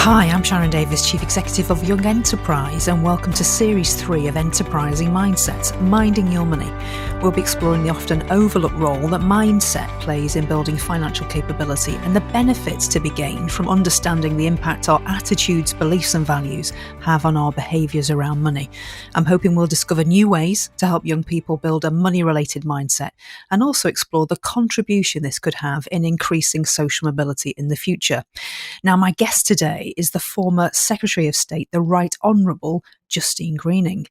Hi, I'm Sharon Davis, Chief Executive of Young Enterprise, and welcome to Series 3 of Enterprising Mindset, Minding Your Money. We'll be exploring the often overlooked role that mindset plays in building financial capability and the benefits to be gained from understanding the impact our attitudes, beliefs and values have on our behaviours around money. I'm hoping we'll discover new ways to help young people build a money-related mindset and also explore the contribution this could have in increasing social mobility in the future. Now, my guest today is the former Secretary of State, the Right Honourable Justine Greening.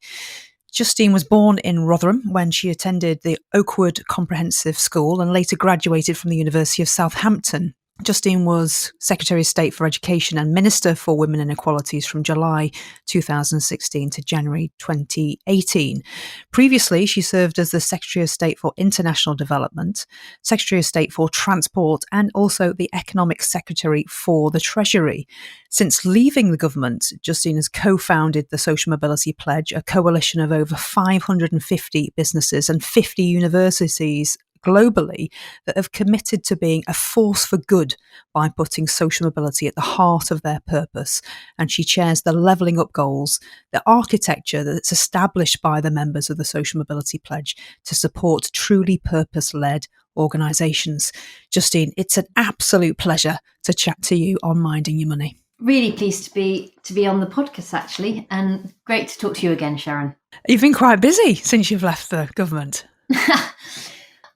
Justine was born in Rotherham when she attended the Oakwood Comprehensive School and later graduated from the University of Southampton. Justine was Secretary of State for Education and Minister for Women and Equalities from July 2016 to January 2018. Previously, she served as the Secretary of State for International Development, Secretary of State for Transport, and also the Economic Secretary for the Treasury. Since leaving the government, Justine has co-founded the Social Mobility Pledge, a coalition of over 550 businesses and 50 universities globally that have committed to being a force for good by putting social mobility at the heart of their purpose. And she chairs the Levelling Up Goals, the architecture that's established by the members of the Social Mobility Pledge to support truly purpose-led organisations. Justine, it's an absolute pleasure to chat to you on Minding Your Money. Really pleased to be on the podcast, actually, and great to talk to you again, Sharon. You've been quite busy since you've left the government.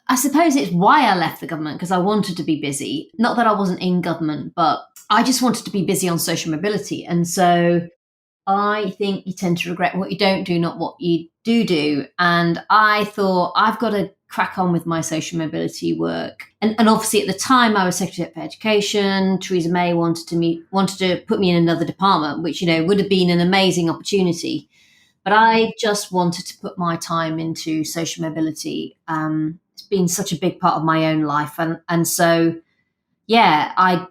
I suppose it's why I left the government, because I wanted to be busy. Not that I wasn't in government, but I just wanted to be busy on social mobility. And so I think you tend to regret what you don't do, not what you do. And I thought I've got to crack on with my social mobility work. And obviously at the time I was Secretary for Education. Theresa May wanted to put me in another department, which, would have been an amazing opportunity. But I just wanted to put my time into social mobility. It's been such a big part of my own life. And so, I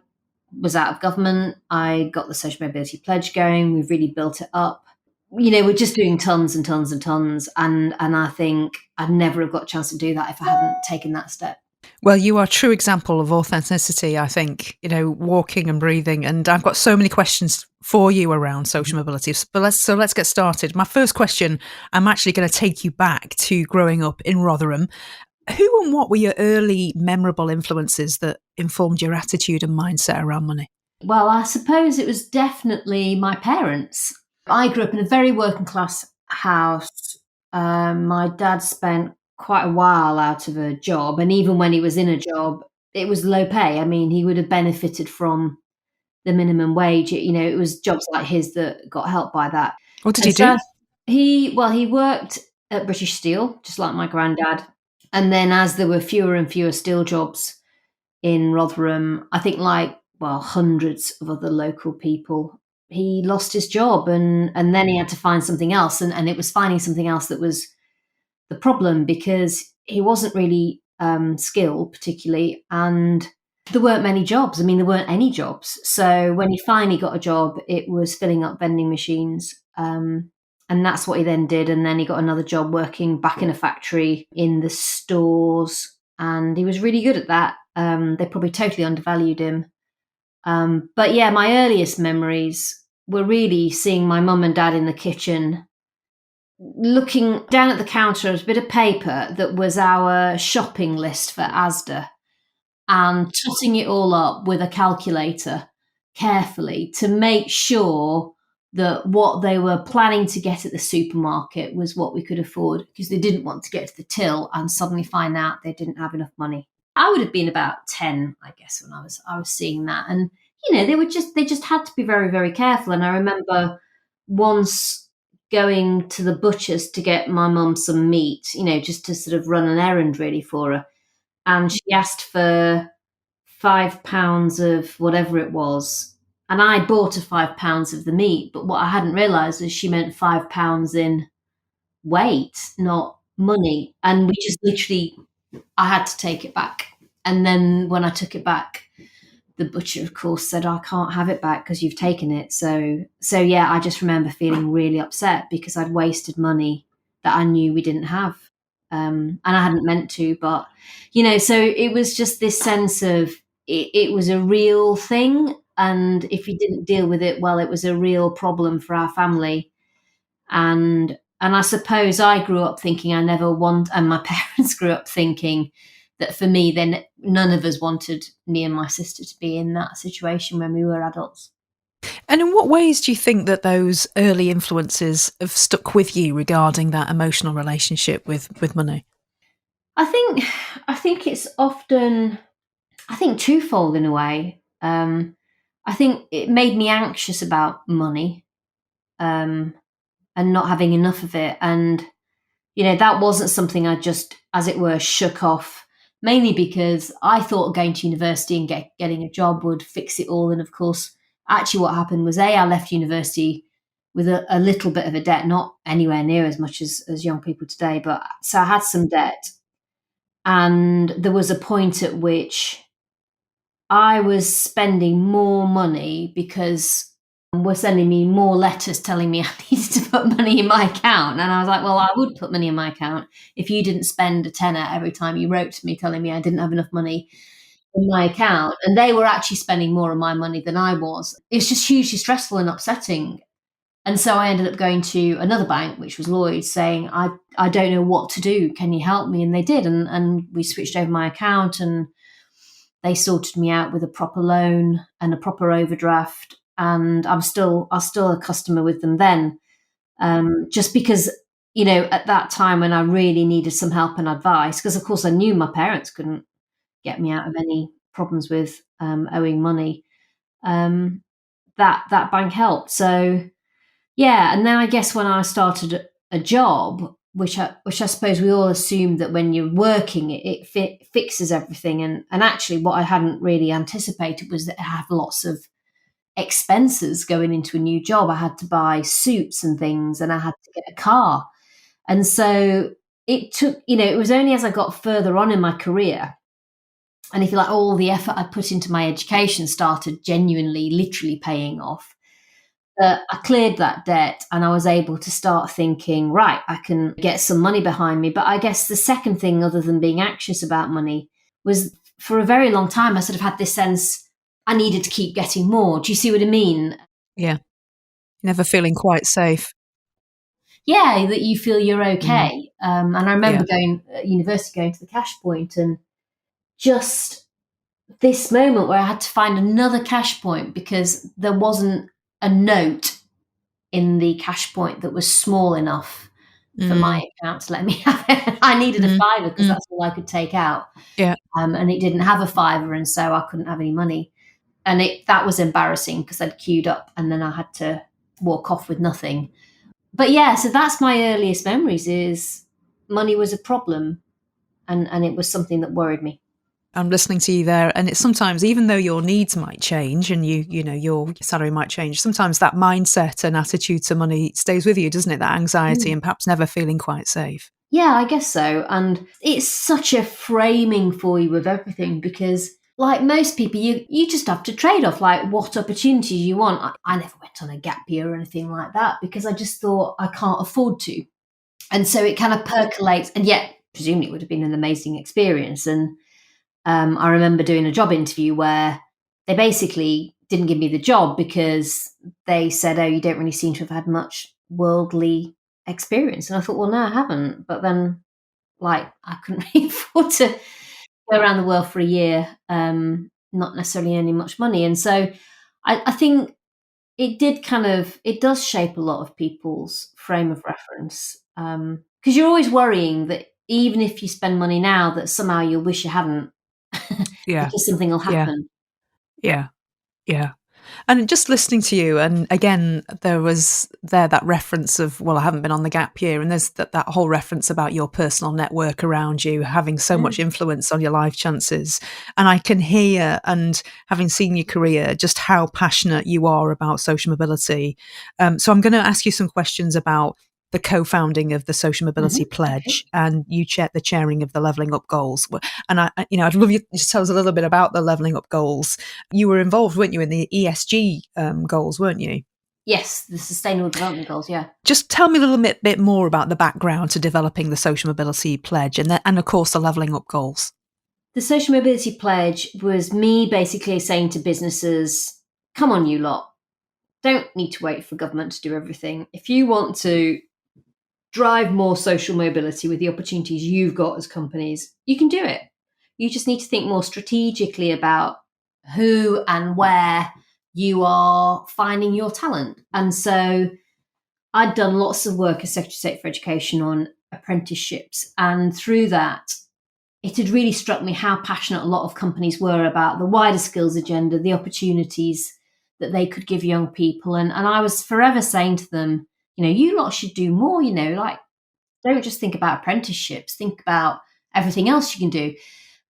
was out of government. I got the Social Mobility Pledge going. We've really built it up. We're just doing tons and tons and tons. And I think I'd never have got a chance to do that if I hadn't taken that step. Well, you are a true example of authenticity, I think, walking and breathing. And I've got so many questions for you around social mobility. But let's get started. My first question, I'm actually going to take you back to growing up in Rotherham. Who and what were your early memorable influences that informed your attitude and mindset around money? Well, I suppose it was definitely my parents. I grew up in a very working class house. My dad spent quite a while out of a job, and even when he was in a job, it was low pay. I mean, he would have benefited from the minimum wage. It was jobs like his that got helped by that. What did he do? He worked at British Steel, just like my granddad. And then as there were fewer and fewer steel jobs in Rotherham, I think hundreds of other local people, he lost his job and then he had to find something else. And it was finding something else that was the problem, because he wasn't really skilled particularly, and there weren't many jobs. I mean, there weren't any jobs. So when he finally got a job, it was filling up vending machines. And that's what he then did. And then he got another job working back in a factory in the stores. And he was really good at that. They probably totally undervalued him. But my earliest memories were really seeing my mum and dad in the kitchen, looking down at the counter at a bit of paper that was our shopping list for Asda, and totting it all up with a calculator carefully to make sure that what they were planning to get at the supermarket was what we could afford, because they didn't want to get to the till and suddenly find out they didn't have enough money. I would have been about 10, I guess, when I was seeing that. And, they just had to be very, very careful. And I remember once going to the butcher's to get my mum some meat, just to sort of run an errand really for her. And she asked for £5 of whatever it was. And I bought her £5 of the meat, but what I hadn't realised was she meant £5 in weight, not money. And we just literally, I had to take it back. And then when I took it back, the butcher, of course, said, I can't have it back because you've taken it. So I just remember feeling really upset because I'd wasted money that I knew we didn't have. And I hadn't meant to, but, so it was just this sense of it was a real thing. and if you didn't deal with it well, it was a real problem for our family. And I suppose I grew up thinking I never want, and my parents grew up thinking that for me, then none of us wanted me and my sister to be in that situation when we were adults. And in what ways do you think that those early influences have stuck with you regarding that emotional relationship with money? I think I think it's often, I think, twofold in a way. I think it made me anxious about money, um, and not having enough of it, and that wasn't something I just, as it were, shook off. Mainly because I thought going to university and getting a job would fix it all, and of course, actually, what happened was I left university with a little bit of a debt, not anywhere near as much as young people today, but so I had some debt, and there was a point at which I was spending more money because were sending me more letters telling me I needed to put money in my account. And I was like, well, I would put money in my account if you didn't spend a tenner every time you wrote to me telling me I didn't have enough money in my account. And they were actually spending more of my money than I was. It's just hugely stressful and upsetting. And so I ended up going to another bank, which was Lloyd's, saying, I don't know what to do. Can you help me? And they did. And we switched over my account, and they sorted me out with a proper loan and a proper overdraft. And I was still a customer with them then, just because, at that time when I really needed some help and advice, because of course I knew my parents couldn't get me out of any problems with owing money. That bank helped. So yeah, and then I guess when I started a job, which I suppose we all assume that when you're working, it fixes everything, and actually, what I hadn't really anticipated was that I have lots of expenses going into a new job. I had to buy suits and things, and I had to get a car, and so it took. It was only as I got further on in my career, and if you like, all the effort I put into my education started genuinely, literally paying off, I cleared that debt, and I was able to start thinking, right, I can get some money behind me. But I guess the second thing, other than being anxious about money, was for a very long time, I sort of had this sense I needed to keep getting more. Do you see what I mean? Yeah. Never feeling quite safe. Yeah, that you feel you're Mm. okay. And I remember Yeah. going at university, going to the cash point, and just this moment where I had to find another cash point because there wasn't a note in the cash point that was small enough for my Mm. account to let me have it. I needed a Mm. fiver because Mm. that's all I could take out, Yeah. and it didn't have a fiver, and so I couldn't have any money. And that was embarrassing because I'd queued up, and then I had to walk off with nothing. But yeah, so that's my earliest memories. Is money was a problem, and it was something that worried me. I'm listening to you there, and it's sometimes, even though your needs might change and your salary might change, sometimes that mindset and attitude to money stays with you, doesn't it? That anxiety Mm. and perhaps never feeling quite safe. Yeah, I guess so. And it's such a framing for you of everything because, like most people, you just have to trade off like what opportunities you want. I never went on a gap year or anything like that because I just thought I can't afford to. And so it kind of percolates, and yet, presumably, it would have been an amazing experience. And I remember doing a job interview where they basically didn't give me the job because they said, "Oh, you don't really seem to have had much worldly experience." And I thought, "Well, no, I haven't." But then, like, I couldn't really afford to go around the world for a year, not necessarily earning much money. And so, I think it does shape a lot of people's frame of reference, because you're always worrying that even if you spend money now, that somehow you'll wish you hadn't Yeah. because something will Yeah. happen. Yeah. Yeah. And just listening to you, and again, there was that reference of, well, I haven't been on the gap year, and there's that whole reference about your personal network around you having so much Mm. influence on your life chances. And I can hear, and having seen your career, just how passionate you are about social mobility. So I'm going to ask you some questions about the co-founding of the Social Mobility Mhm. Okay. Pledge, and you chair the chairing of the Levelling Up Goals. And I'd love you to just tell us a little bit about the Levelling Up Goals. You were involved, weren't you, in the ESG goals, weren't you? Yes, the Sustainable Development Goals, yeah. Just tell me a little bit more about the background to developing the Social Mobility Pledge, and of course the Levelling Up Goals. The Social Mobility Pledge was me basically saying to businesses, come on, you lot. Don't need to wait for government to do everything. If you want to drive more social mobility with the opportunities you've got as companies, you can do it. You just need to think more strategically about who and where you are finding your talent. And so I'd done lots of work as Secretary of State for Education on apprenticeships. And through that, it had really struck me how passionate a lot of companies were about the wider skills agenda, the opportunities that they could give young people. And I was forever saying to them, you lot should do more, like, don't just think about apprenticeships, think about everything else you can do.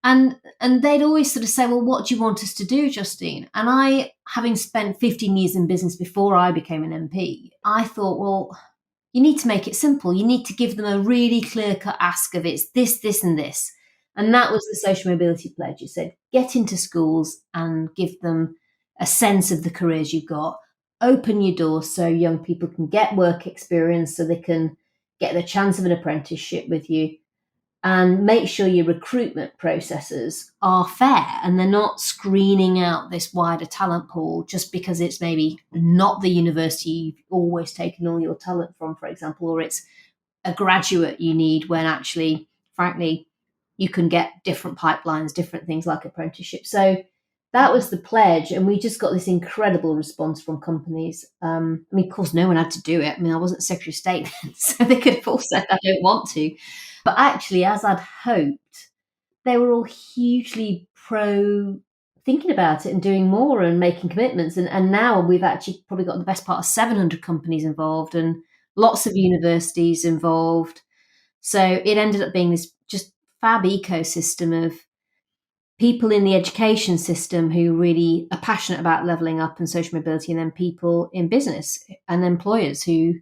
And they'd always sort of say, well, what do you want us to do, Justine? And I, having spent 15 years in business before I became an MP, I thought, well, you need to make it simple. You need to give them a really clear-cut ask of it's this, this, and this. And that was the social mobility pledge. It said, get into schools and give them a sense of the careers you've got. Open your doors so young people can get work experience, so they can get the chance of an apprenticeship with you. And make sure your recruitment processes are fair and they're not screening out this wider talent pool just because it's maybe not the university you've always taken all your talent from, for example, or it's a graduate you need when actually, frankly, you can get different pipelines, different things like apprenticeship. So that was the pledge. And we just got this incredible response from companies. Of course, no one had to do it. I wasn't Secretary of State then, so they could have all said, I don't want to. But actually, as I'd hoped, they were all hugely pro thinking about it and doing more and making commitments. And now we've actually probably got the best part of 700 companies involved and lots of universities involved. So it ended up being this just fab ecosystem of people in the education system who really are passionate about levelling up and social mobility, and then people in business and employers who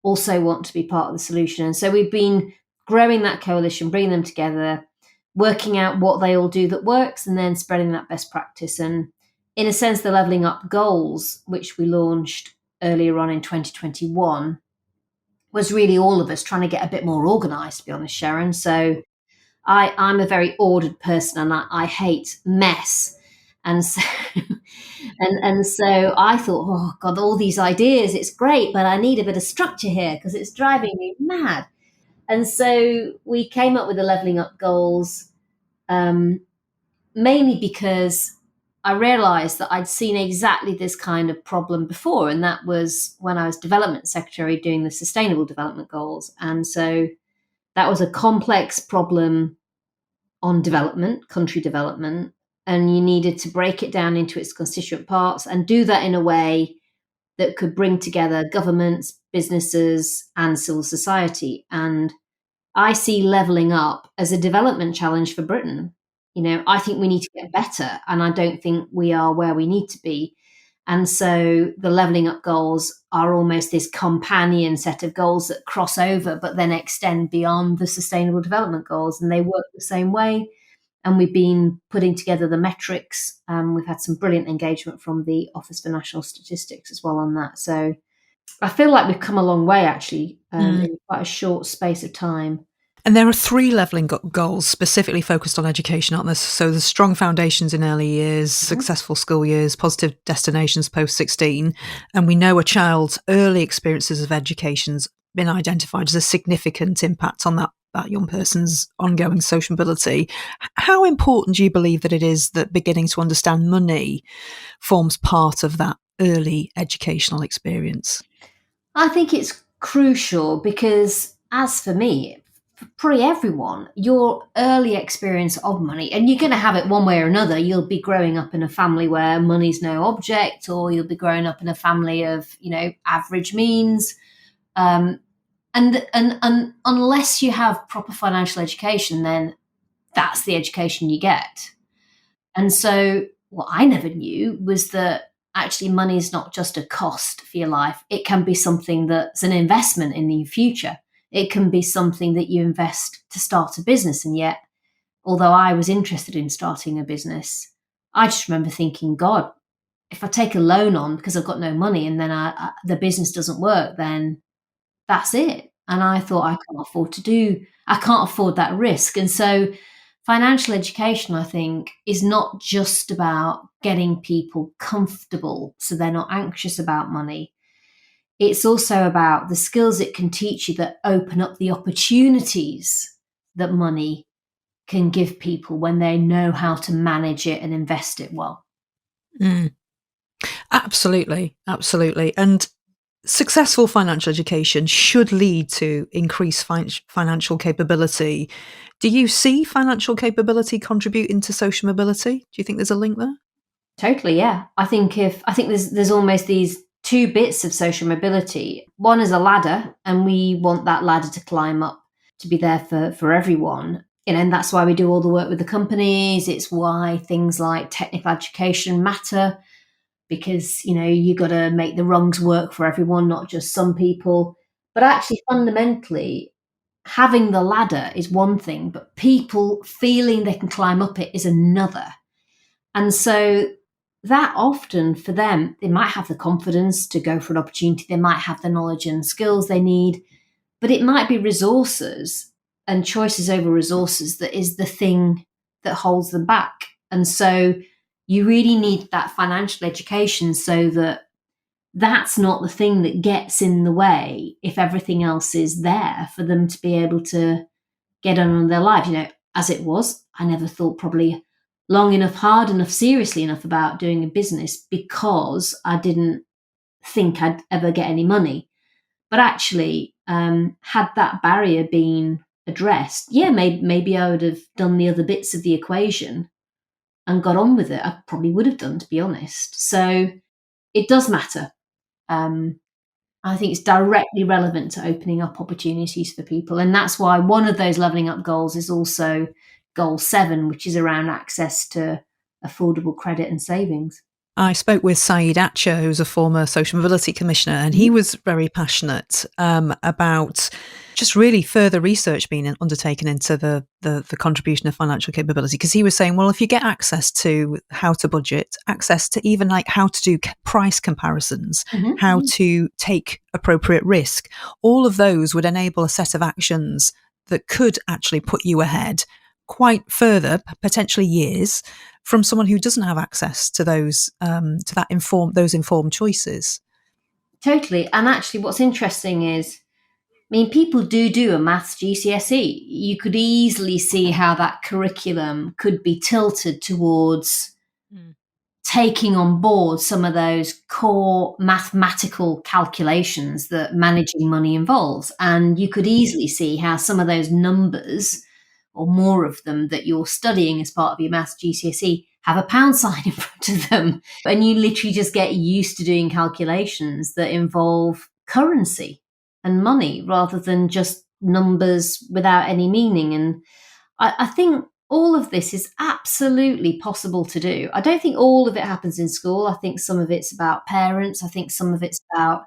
also want to be part of the solution. And so we've been growing that coalition, bringing them together, working out what they all do that works, and then spreading that best practice. And in a sense, the Levelling Up goals, which we launched earlier on in 2021, was really all of us trying to get a bit more organised, to be honest, Sharon. So I'm a very ordered person, and I hate mess. And so, and so I thought, oh God, all these ideas, it's great, but I need a bit of structure here because it's driving me mad. And so we came up with the Levelling Up goals, mainly because I realised that I'd seen exactly this kind of problem before, and that was when I was Development Secretary doing the Sustainable Development Goals. And so that was a complex problem on development, country development, and you needed to break it down into its constituent parts and do that in a way that could bring together governments, businesses, and civil society. And I see levelling up as a development challenge for Britain. I think we need to get better, and I don't think we are where we need to be. And so the levelling up goals are almost this companion set of goals that cross over, but then extend beyond the sustainable development goals, and they work the same way. And we've been putting together the metrics. We've had some brilliant engagement from the Office for National Statistics as well on that. So I feel like we've come a long way, actually, in quite a short space of time. And there are 3 levelling goals specifically focused on education, aren't there? So there's strong foundations in early years, successful school years, positive destinations post-16. And we know a child's early experiences of education's been identified as a significant impact on that young person's ongoing social mobility. How important do you believe that it is that beginning to understand money forms part of that early educational experience? I think it's crucial because, as for me, for pretty everyone, your early experience of money, and you're going to have it one way or another. You'll be growing up in a family where money's no object, or you'll be growing up in a family of, average means. And unless you have proper financial education, then that's the education you get. And so what I never knew was that actually money is not just a cost for your life. It can be something that's an investment in the future. It can be something that you invest to start a business. And yet, although I was interested in starting a business, I just remember thinking, God, if I take a loan on because I've got no money and then the business doesn't work, then that's it. And I thought I can't afford that risk. And so financial education, I think, is not just about getting people comfortable so they're not anxious about money. It's also about the skills it can teach you that open up the opportunities that money can give people when they know how to manage it and invest it well. Mm. Absolutely, absolutely. And successful financial education should lead to increased financial capability. Do you see financial capability contributing to social mobility? Do you think there's a link there? Totally, yeah. I think there's almost these two bits of social mobility. One is a ladder, and we want that ladder to climb up to be there for everyone. And that's why we do all the work with the companies. It's why things like technical education matter, because you got to make the rungs work for everyone, not just some people. But actually, fundamentally, having the ladder is one thing, but people feeling they can climb up it is another. And so that often for them, they might have the confidence to go for an opportunity, they might have the knowledge and skills they need, but it might be resources and choices over resources that is the thing that holds them back. And so you really need that financial education so that that's not the thing that gets in the way if everything else is there for them to be able to get on with their lives. As it was, I never thought probably long enough, hard enough, seriously enough about doing a business because I didn't think I'd ever get any money. But actually, had that barrier been addressed, yeah, maybe I would have done the other bits of the equation and got on with it. I probably would have done, to be honest. So it does matter. I think it's directly relevant to opening up opportunities for people. And that's why one of those levelling up goals is also goal 7, which is around access to affordable credit and savings. I spoke with Saeed Acher, who's a former social mobility commissioner, and he was very passionate about just really further research being undertaken into the contribution of financial capability. Because he was saying, well, if you get access to how to budget, access to even like how to do price comparisons, how to take appropriate risk, all of those would enable a set of actions that could actually put you ahead quite further, potentially years, from someone who doesn't have access to those informed choices. Totally. And actually, what's interesting is, people do a maths GCSE. You could easily see how that curriculum could be tilted towards taking on board some of those core mathematical calculations that managing money involves. And you could easily see how some of those numbers, or more of them, that you're studying as part of your maths GCSE have a pound sign in front of them. And you literally just get used to doing calculations that involve currency and money rather than just numbers without any meaning. And I think all of this is absolutely possible to do. I don't think all of it happens in school. I think some of it's about parents. I think some of it's about,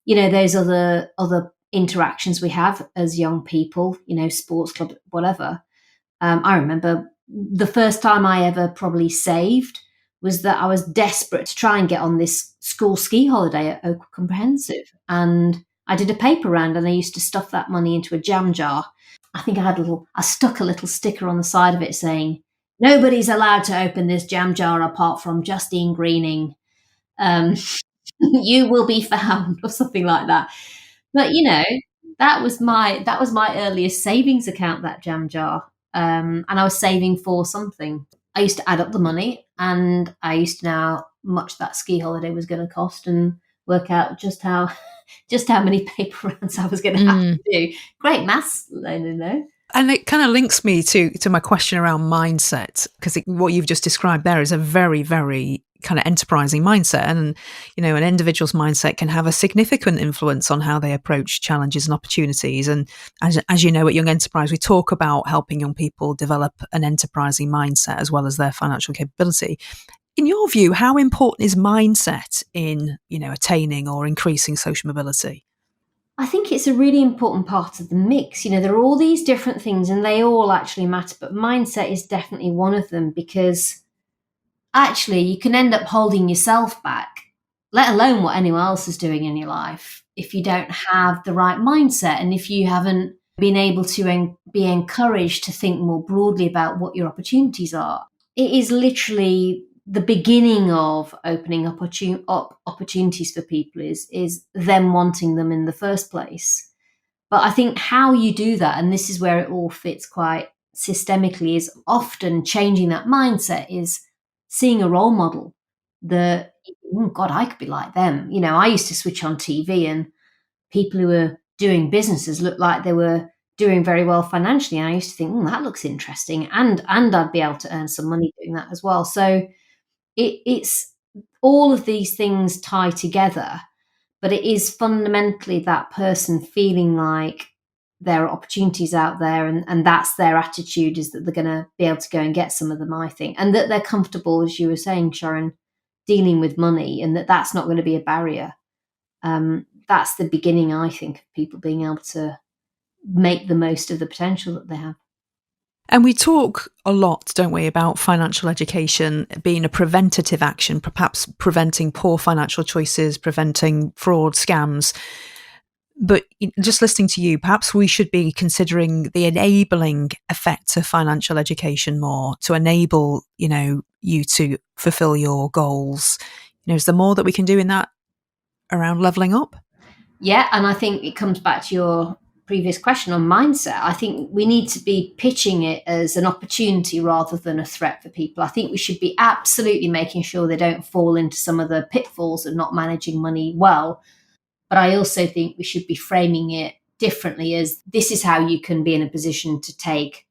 those other interactions we have as young people, sports club, whatever. I remember the first time I ever probably saved was that I was desperate to try and get on this school ski holiday at Oakwood Comprehensive. And I did a paper round and I used to stuff that money into a jam jar. I think I stuck a little sticker on the side of it saying, nobody's allowed to open this jam jar apart from Justine Greening. You will be found, or something like that. But that was my earliest savings account, that jam jar. And I was saving for something. I used to add up the money, and I used to know how much that ski holiday was going to cost and work out just how many paper rounds I was going to have to do. Great maths learning, though. And it kind of links me to my question around mindset, because what you've just described there is a very, very kind of enterprising mindset. And, an individual's mindset can have a significant influence on how they approach challenges and opportunities. And as you know, at Young Enterprise, we talk about helping young people develop an enterprising mindset as well as their financial capability. In your view, how important is mindset in, attaining or increasing social mobility? I think it's a really important part of the mix. There are all these different things and they all actually matter, but mindset is definitely one of them, because actually you can end up holding yourself back, let alone what anyone else is doing in your life, if you don't have the right mindset and if you haven't being able to be encouraged to think more broadly about what your opportunities are. It is literally the beginning of opening up opportunities for people is them wanting them in the first place. But I think how you do that, and this is where it all fits quite systemically, is often changing that mindset, is seeing a role model that, oh God, I could be like them. I used to switch on TV and people who were doing businesses looked like they were doing very well financially. And I used to think, that looks interesting. And I'd be able to earn some money doing that as well. So it's all of these things tie together, but it is fundamentally that person feeling like there are opportunities out there, and that's their attitude, is that they're going to be able to go and get some of them, I think, and that they're comfortable, as you were saying, Sharon, dealing with money, and that's not going to be a barrier. That's the beginning, I think, of people being able to make the most of the potential that they have. And we talk a lot, don't we, about financial education being a preventative action, perhaps preventing poor financial choices, preventing fraud, scams. But just listening to you, perhaps we should be considering the enabling effect of financial education more, to enable, you to fulfill your goals. Is there more that we can do in that around levelling up? Yeah, and I think it comes back to your previous question on mindset. I think we need to be pitching it as an opportunity rather than a threat for people. I think we should be absolutely making sure they don't fall into some of the pitfalls of not managing money well. But I also think we should be framing it differently, as this is how you can be in a position to take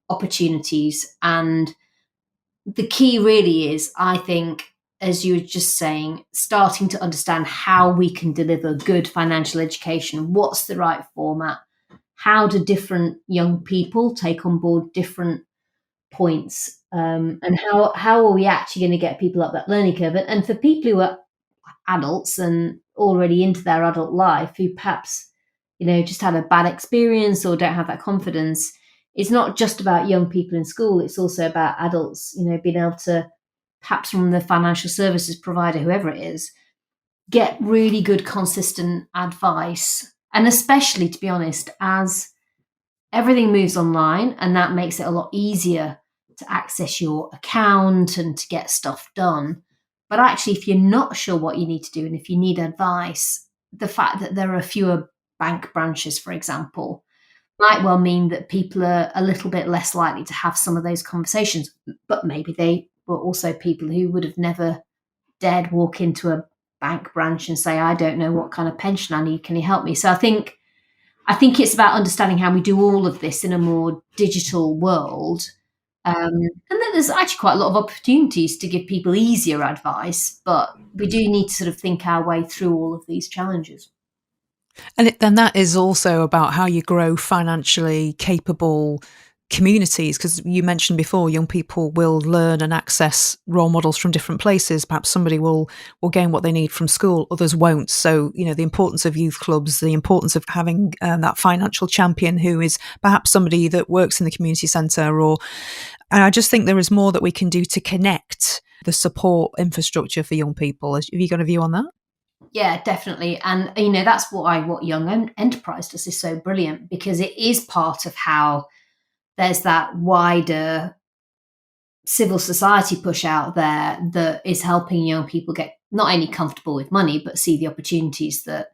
opportunities. And the key really is, I think, as you were just saying, starting to understand how we can deliver good financial education. What's the right format? How do different young people take on board different points? And how are we actually going to get people up that learning curve? And for people who are adults and already into their adult life, who perhaps, just had a bad experience or don't have that confidence, it's not just about young people in school. It's also about adults, being able to, perhaps from the financial services provider, whoever it is, get really good, consistent advice. And especially, to be honest, as everything moves online, and that makes it a lot easier to access your account and to get stuff done. But actually, if you're not sure what you need to do, and if you need advice, the fact that there are fewer bank branches, for example, might well mean that people are a little bit less likely to have some of those conversations. But maybe they were also people who would have never dared walk into a bank branch and say, I don't know what kind of pension I need, can you help me? So I think it's about understanding how we do all of this in a more digital world. And then there's actually quite a lot of opportunities to give people easier advice, but we do need to sort of think our way through all of these challenges. And then that is also about how you grow financially capable communities, because you mentioned before, young people will learn and access role models from different places. Perhaps somebody will gain what they need from school, others won't. So, the importance of youth clubs, the importance of having that financial champion who is perhaps somebody that works in the community centre, and I just think there is more that we can do to connect the support infrastructure for young people. Have you got a view on that? Yeah, definitely. And, that's what Young Enterprise does is so brilliant, because it is part of how there's that wider civil society push out there that is helping young people get not only comfortable with money, but see the opportunities that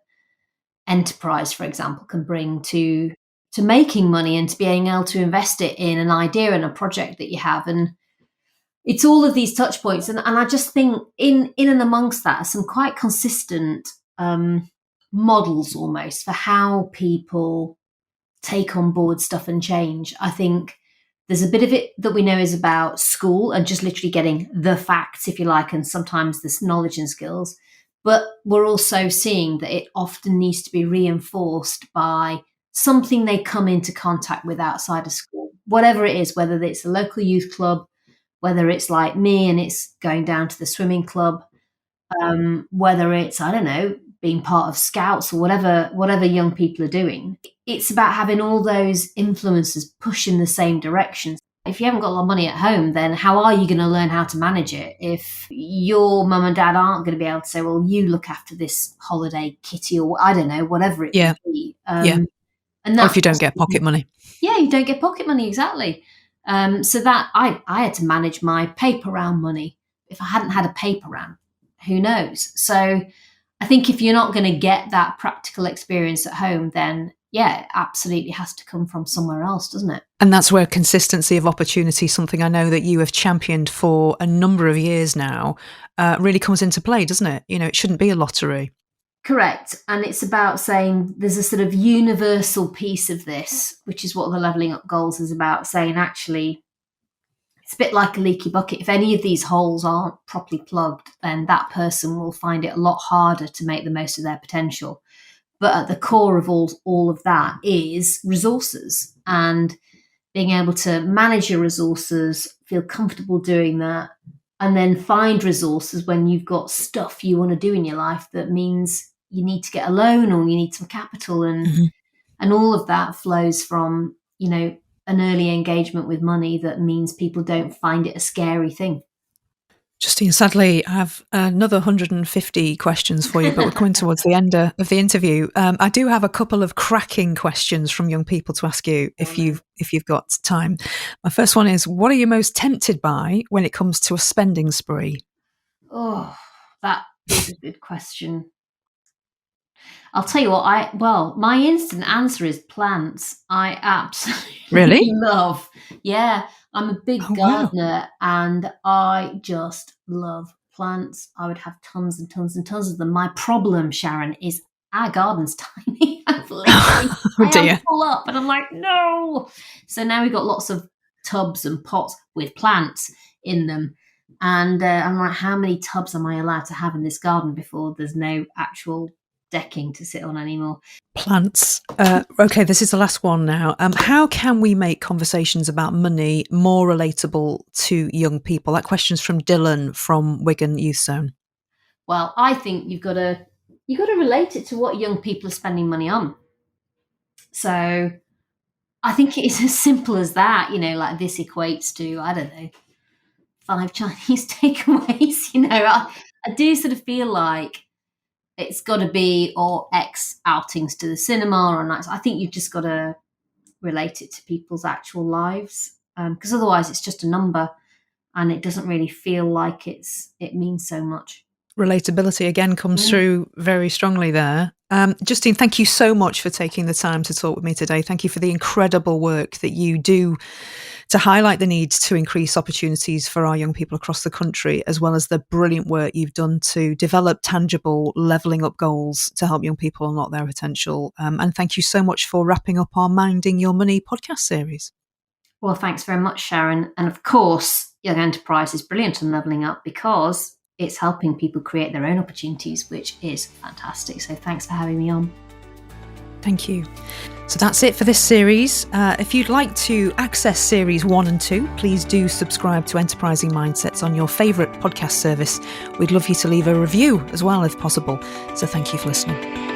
enterprise, for example, can bring to making money and to being able to invest it in an idea and a project that you have. And it's all of these touch points. And I just think in and amongst that are some quite consistent models almost for how people take on board stuff and change. I think there's a bit of it that we know is about school and just literally getting the facts, if you like, and sometimes this knowledge and skills. But we're also seeing that it often needs to be reinforced by something they come into contact with outside of school, whatever it is, whether it's a local youth club, whether it's like me and it's going down to the swimming club, whether it's, I don't know, being part of scouts or whatever young people are doing. It's about having all those influences push in the same direction. If you haven't got a lot of money at home, then how are you going to learn how to manage it if your mum and dad aren't going to be able to say, well, you look after this holiday kitty, or I don't know, whatever it may be. And Or that's if you don't get pocket money. Yeah, you don't get pocket money, exactly. So that I had to manage my paper round money. If I hadn't had a paper round, who knows? So I think if you're not going to get that practical experience at home, then yeah, it absolutely has to come from somewhere else, doesn't it? And that's where consistency of opportunity, something I know that you have championed for a number of years now, really comes into play, doesn't it? You know, it shouldn't be a lottery. Correct. And it's about saying there's a sort of universal piece of this, which is what the levelling up goals is about, saying actually it's a bit like a leaky bucket. If any of these holes aren't properly plugged, then that person will find it a lot harder to make the most of their potential. But at the core of all of that is resources, and being able to manage your resources, feel comfortable doing that, and then find resources when you've got stuff you want to do in your life that means you need to get a loan or you need some capital, and all of that flows from, you know, an early engagement with money that means people don't find it a scary thing. Justine, sadly, I have another 150 questions for you, but we're coming towards the end of the interview. I do have a couple of cracking questions from young people to ask you if you've got time. My first one is, what are you most tempted by when it comes to a spending spree? Oh, that is a good question. I'll tell you what, my instant answer is plants. I absolutely Really? love. Yeah, I'm a big Oh, wow. gardener and I just love plants. I would have tons and tons and tons of them. My problem, Sharon, is our garden's tiny. Oh, I am dear. full up and I'm like, no. So now we've got lots of tubs and pots with plants in them. And I'm like, how many tubs am I allowed to have in this garden before there's no actual decking to sit on anymore? Plants. Okay, this is the last one now. How can we make conversations about money more relatable to young people? That question's from Dylan from Wigan Youth Zone. Well, I think you've got to relate it to what young people are spending money on. So I think it's as simple as that. You know, like this equates to, I don't know, 5 Chinese takeaways. You know, I do sort of feel like it's got to be, or X outings to the cinema or nights. I think you've just got to relate it to people's actual lives, because otherwise it's just a number and it doesn't really feel like it means so much. Relatability again comes through very strongly there. Justine, thank you so much for taking the time to talk with me today. Thank you for the incredible work that you do to highlight the need to increase opportunities for our young people across the country, as well as the brilliant work you've done to develop tangible levelling up goals to help young people unlock their potential. And thank you so much for wrapping up our Minding Your Money podcast series. Well, thanks very much, Sharon. And of course, Young Enterprise is brilliant on levelling up because it's helping people create their own opportunities, which is fantastic. So thanks for having me on. Thank you. So that's it for this series. If you'd like to access series 1 and 2, please do subscribe to Enterprising Mindsets on your favourite podcast service. We'd love you to leave a review as well if possible. So thank you for listening.